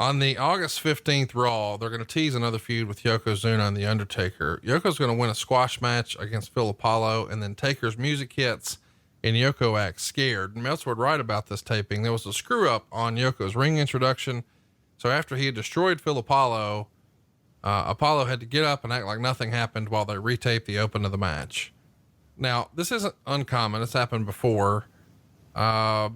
On the August 15th Raw, they're going to tease another feud with Yokozuna and the Undertaker. Yoko's going to win a squash match against Phil Apollo, and then Taker's music hits and Yoko acts scared. And Meltzer would write about this taping. There was a screw up on Yoko's ring introduction. So after he had destroyed Phil Apollo, Apollo had to get up and act like nothing happened while they retaped the open of the match. Now, this isn't uncommon. It's happened before. But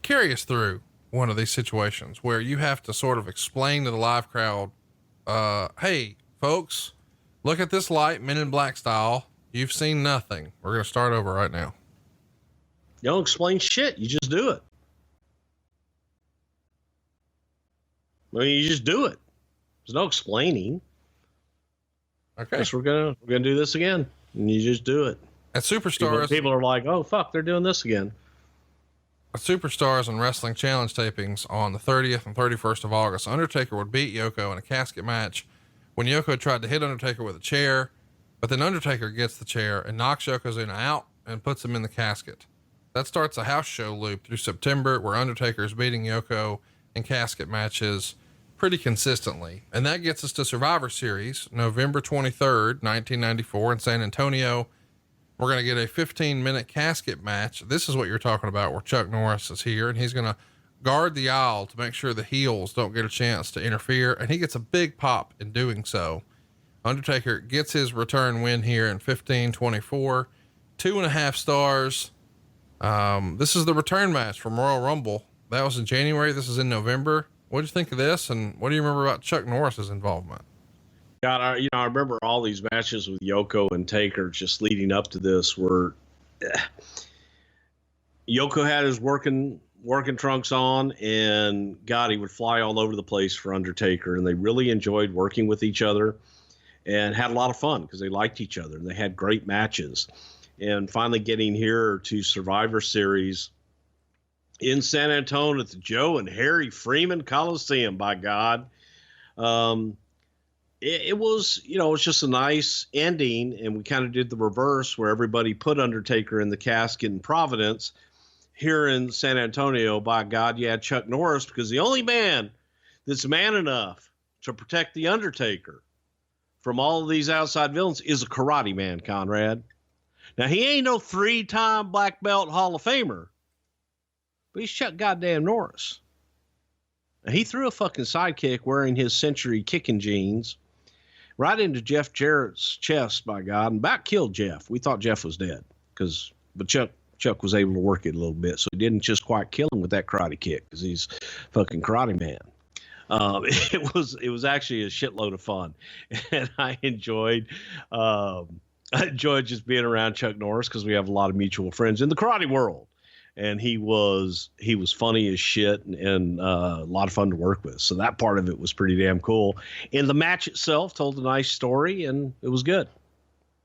carry us through one of these situations where you have to sort of explain to the live crowd, hey folks, look at this light, Men in Black style. You've seen nothing. We're going to start over right now. You don't explain shit. You just do it. I mean, you just do it. There's no explaining. Okay. Guess we're gonna do this again, and you just do it. At Superstars, people are like, "Oh fuck, they're doing this again." At Superstars and Wrestling Challenge tapings on the 30th and 31st of August, Undertaker would beat Yoko in a casket match when Yoko tried to hit Undertaker with a chair, but then Undertaker gets the chair and knocks Yokozuna out and puts him in the casket. That starts a house show loop through September where Undertaker is beating Yoko in casket matches pretty consistently. And that gets us to Survivor Series, November 23rd, 1994 in San Antonio. We're going to get a 15-minute casket match. This is what you're talking about, where Chuck Norris is here and he's going to guard the aisle to make sure the heels don't get a chance to interfere. And he gets a big pop in doing so. Undertaker gets his return win here in 15-24, 2.5 stars. This is the return match from Royal Rumble. That was in January. This is in November. What did you think of this? And what do you remember about Chuck Norris's involvement? God, I remember all these matches with Yoko and Taker just leading up to this where Yoko had his working trunks on, and God, he would fly all over the place for Undertaker, and they really enjoyed working with each other and had a lot of fun because they liked each other and they had great matches. And finally getting here to Survivor Series in San Antonio at the Joe and Harry Freeman Coliseum, by God. It was, it's just a nice ending, and we kind of did the reverse where everybody put Undertaker in the casket in Providence. Here in San Antonio, by God, you had Chuck Norris, because the only man that's man enough to protect the Undertaker from all of these outside villains is a karate man, Conrad. Now, he ain't no 3-time black belt Hall of Famer, but he's Chuck goddamn Norris. Now, he threw a fucking sidekick wearing his Century kicking jeans right into Jeff Jarrett's chest, by God, and about killed Jeff. We thought Jeff was dead, but Chuck was able to work it a little bit, so he didn't just quite kill him with that karate kick, because he's fucking karate man. It was actually a shitload of fun, and I enjoyed just being around Chuck Norris because we have a lot of mutual friends in the karate world, and he was funny as shit and a lot of fun to work with. So that part of it was pretty damn cool. And the match itself told a nice story, and it was good.